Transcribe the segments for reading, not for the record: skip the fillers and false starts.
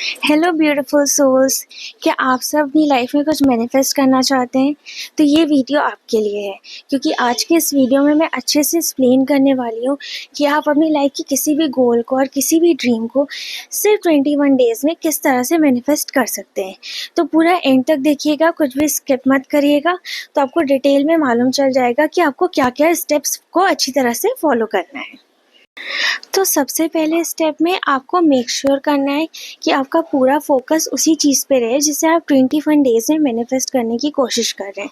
Hello beautiful souls. क्या आप सब अपनी लाइफ में कुछ मैनिफेस्ट करना चाहते हैं? तो ये वीडियो आपके लिए है, क्योंकि आज के इस वीडियो में मैं अच्छे से एक्सप्लेन करने वाली हूँ कि आप अपनी लाइफ की किसी भी गोल को और किसी भी ड्रीम को सिर्फ 21 डेज़ में किस तरह से मैनिफेस्ट कर सकते हैं। तो पूरा एंड तक देखिएगा, कुछ भी स्किप मत करिएगा, तो आपको डिटेल में मालूम चल जाएगा कि आपको क्या क्या स्टेप्स को अच्छी तरह से फॉलो करना है। तो सबसे पहले स्टेप में आपको मेक श्योर करना है कि आपका पूरा फोकस उसी चीज़ पे रहे जिसे आप 21 डेज में मैनिफेस्ट करने की कोशिश कर रहे हैं।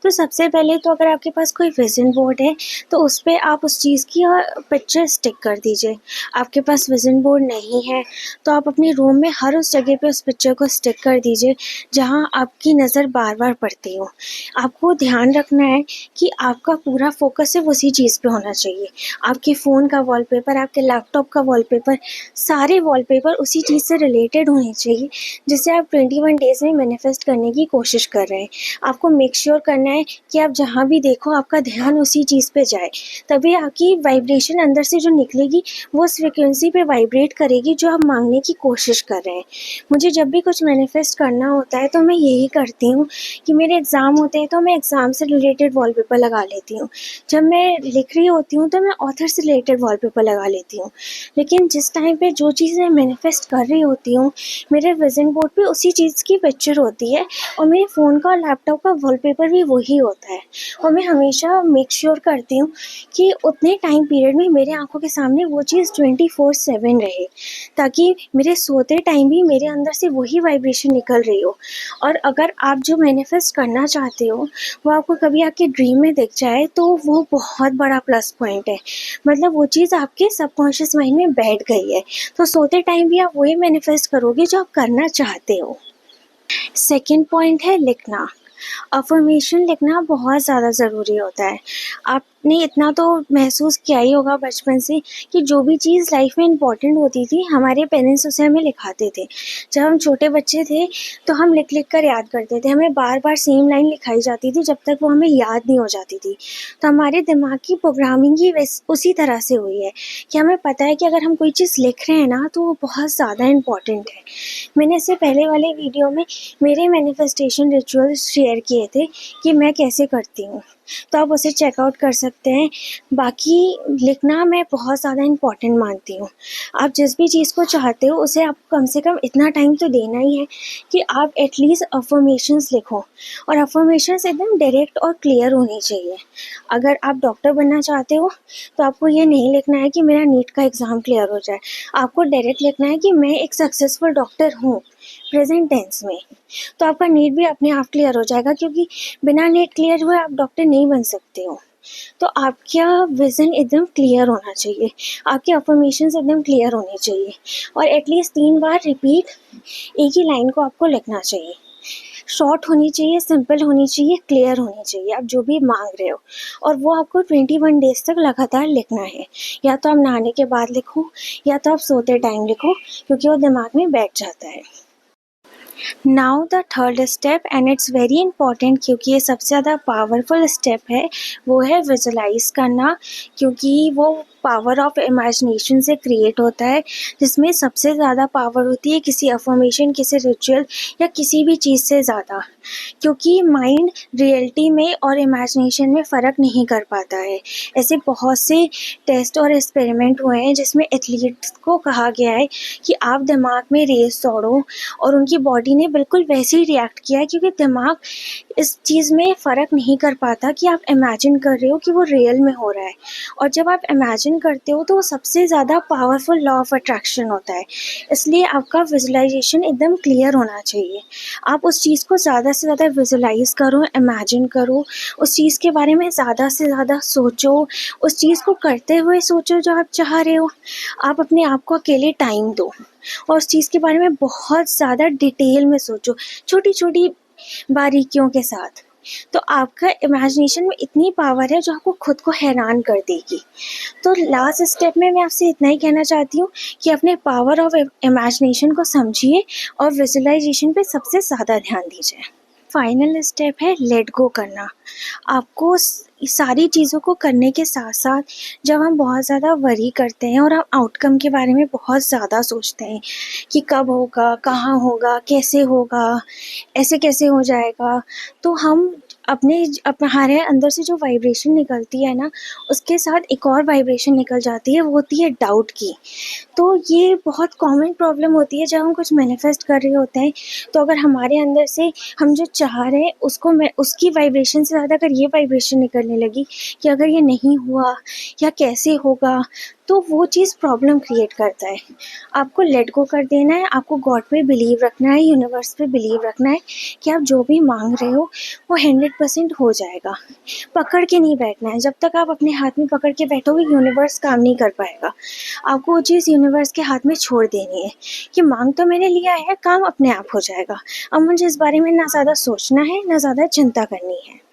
तो सबसे पहले तो अगर आपके पास कोई विजन बोर्ड है तो उस पर आप उस चीज़ की पिक्चर स्टिक कर दीजिए। आपके पास विजन बोर्ड नहीं है तो आप अपने रूम में हर उस जगह पे उस पिक्चर को स्टिक कर दीजिए जहाँ आपकी नज़र बार बार पड़ती हो। आपको ध्यान रखना है कि आपका पूरा फोकस सिर्फ उसी चीज़ पे होना चाहिए। आपके फ़ोन का वॉलपेपर, आपके लैपटॉप का वॉलपेपर, सारे वॉलपेपर उसी चीज़ से रिलेटेड होने चाहिए जिसे आप 21 डेज़ में मैनिफेस्ट करने की कोशिश कर रहे हैं। आपको मेक श्योर करना है कि आप जहाँ भी देखो आपका ध्यान उसी चीज़ पे जाए, तभी आपकी वाइब्रेशन अंदर से जो निकलेगी वो उस फ्रिक्वेंसी पे वाइब्रेट करेगी जो आप मांगने की कोशिश कर रहे हैं। मुझे जब भी कुछ मैनिफेस्ट करना होता है तो मैं यही करती हूँ कि मेरे एग्ज़ाम होते हैं तो मैं एग्ज़ाम से रिलेटेड वॉलपेपर लगा लेती हूँ। जब मैं लिख रही होती हूँ तो मैं ऑथर से रिलेटेड वॉलपेपर लगा लेती हूँ। लेकिन जिस टाइम पे जो चीज़ मैं मैनिफेस्ट कर रही होती हूँ, मेरे विजन बोर्ड पे उसी चीज़ की पिक्चर होती है और मेरे फ़ोन का और लैपटॉप का वॉलपेपर भी वही होता है। और मैं हमेशा मेक श्योर करती हूँ कि उतने टाइम पीरियड में मेरे आँखों के सामने वो चीज़ 24/7 रहे, ताकि मेरे सोते टाइम भी मेरे अंदर से वही वाइब्रेशन निकल रही हो। और अगर आप जो मैनिफेस्ट करना चाहते हो वो आपको कभी आपके ड्रीम में दिख जाए तो वो बहुत बड़ा प्लस पॉइंट है। मतलब वो चीज़ आपके सबकॉन्शियस माइंड में बैठ गई है, तो सोते टाइम भी आप वही मैनिफेस्ट करोगे जो आप करना चाहते हो। सेकंड पॉइंट है लिखना। अफ़र्मेशन लिखना बहुत ज़्यादा ज़रूरी होता है। आपने इतना तो महसूस किया ही होगा बचपन से कि जो भी चीज़ लाइफ में इम्पोर्टेंट होती थी हमारे पेरेंट्स उसे हमें लिखाते थे। जब हम छोटे बच्चे थे तो हम लिख लिख कर याद करते थे, हमें बार बार सेम लाइन लिखाई जाती थी जब तक वो हमें याद नहीं हो जाती थी। तो हमारे दिमाग की प्रोग्रामिंग ही उसी तरह से हुई है कि हमें पता है कि अगर हम कोई चीज़ लिख रहे हैं ना तो वो बहुत ज़्यादा इम्पॉर्टेंट है। मैंने इससे पहले वाले वीडियो में मेरे मैनिफेस्टेशन रिचुअल्स शेयर किए थे कि मैं कैसे करती हूँ, तो आप उसे चेकआउट कर सकते हैं। बाकी लिखना मैं बहुत ज़्यादा इम्पॉर्टेंट मानती हूँ। आप जिस भी चीज़ को चाहते हो उसे आपको कम से कम इतना टाइम तो देना ही है कि आप एटलीस्ट अफ़र्मेशंस लिखो, और अफ़र्मेशंस एकदम डायरेक्ट और क्लियर होनी चाहिए। अगर आप डॉक्टर बनना चाहते हो तो आपको ये नहीं लिखना है कि मेरा नीट का एग्ज़ाम क्लियर हो जाए, आपको डायरेक्ट लिखना है कि मैं एक सक्सेसफुल डॉक्टर हूँ, प्रेजेंट टेंस में। तो आपका नीट भी अपने आप क्लियर हो जाएगा, क्योंकि बिना नीट क्लियर हुए आप डॉक्टर नहीं बन सकते हो। तो आपका विज़न एकदम क्लियर होना चाहिए, आपके अफर्मेशंस एकदम क्लियर होने चाहिए, और एटलीस्ट 3 बार रिपीट एक ही लाइन को आपको लिखना चाहिए। शॉर्ट होनी चाहिए, सिंपल होनी चाहिए, क्लियर होनी चाहिए आप जो भी मांग रहे हो, और वो आपको 21 डेज तक लगातार लिखना है। या तो आप नहाने के बाद लिखो या तो आप सोते टाइम लिखो, क्योंकि वो दिमाग में बैठ जाता है। Now the third step, and it's very important क्योंकि ये सबसे ज़्यादा पावरफुल स्टेप है, वो है विजुलाइज करना। क्योंकि वो पावर ऑफ इमेजिनेशन से क्रिएट होता है, जिसमें सबसे ज़्यादा पावर होती है किसी अफर्मेशन, किसी रिचुअल या किसी भी चीज़ से ज़्यादा। क्योंकि माइंड रियलिटी में और इमेजिनेशन में फ़र्क नहीं कर पाता है। ऐसे बहुत से टेस्ट और एक्सपेरिमेंट हुए हैं जिसमें एथलीट्स को कहा गया है कि आप दिमाग में रेस दौड़ो, और उनकी बॉडी ने बिल्कुल वैसे ही रिएक्ट किया है, क्योंकि दिमाग इस चीज़ में फ़र्क नहीं कर पाता कि आप इमेजिन कर रहे हो कि वो रियल में हो रहा है। और जब आप इमेजिन करते हो तो वो सबसे ज़्यादा पावरफुल लॉ ऑफ अट्रैक्शन होता है। इसलिए आपका विजुलाइजेशन एकदम क्लियर होना चाहिए। आप उस चीज़ को ज़्यादा से ज़्यादा विजुलाइज करो, इमेजिन करो, उस चीज़ के बारे में ज़्यादा से ज़्यादा सोचो, उस चीज़ को करते हुए सोचो जो आप चाह रहे हो। आप अपने आप को अकेले टाइम दो और उस चीज़ के बारे में बहुत ज़्यादा डिटेल में सोचो, छोटी छोटी बारीकियों के साथ। तो आपका इमेजिनेशन में इतनी पावर है जो आपको खुद को हैरान कर देगी। तो लास्ट स्टेप में मैं आपसे इतना ही कहना चाहती हूँ कि अपने पावर ऑफ इमेजिनेशन को समझिए और विजुअलाइजेशन पे सबसे ज़्यादा ध्यान दीजिए। फाइनल स्टेप है लेट गो करना। आपको सारी चीज़ों को करने के साथ साथ जब हम बहुत ज़्यादा वरी करते हैं और हम आउटकम के बारे में बहुत ज़्यादा सोचते हैं कि कब होगा, कहाँ होगा, कैसे होगा, ऐसे कैसे हो जाएगा, तो हम हमारे अंदर से जो वाइब्रेशन निकलती है ना, उसके साथ एक और वाइब्रेशन निकल जाती है, वो होती है डाउट की। तो ये बहुत कॉमन प्रॉब्लम होती है जब हम कुछ मैनिफेस्ट कर रहे होते हैं, तो अगर हमारे अंदर से हम जो चाह रहे हैं उसको मैं उसकी वाइब्रेशन से ज़्यादा अगर ये वाइब्रेशन निकलने लगी कि अगर ये नहीं हुआ या कैसे होगा, तो वो चीज़ प्रॉब्लम क्रिएट करता है। आपको लेट गो कर देना है, आपको गॉड पे बिलीव रखना है, यूनिवर्स पे बिलीव रखना है कि आप जो भी मांग रहे हो वो 100% हो जाएगा। पकड़ के नहीं बैठना है, जब तक आप अपने हाथ में पकड़ के बैठोगे यूनिवर्स काम नहीं कर पाएगा। आपको वो चीज़ यूनिवर्स के हाथ में छोड़ देनी है कि मांग तो मैंने लिया है, काम अपने आप हो जाएगा। अब मुझे इस बारे में ना ज़्यादा सोचना है, ना ज़्यादा चिंता करनी है।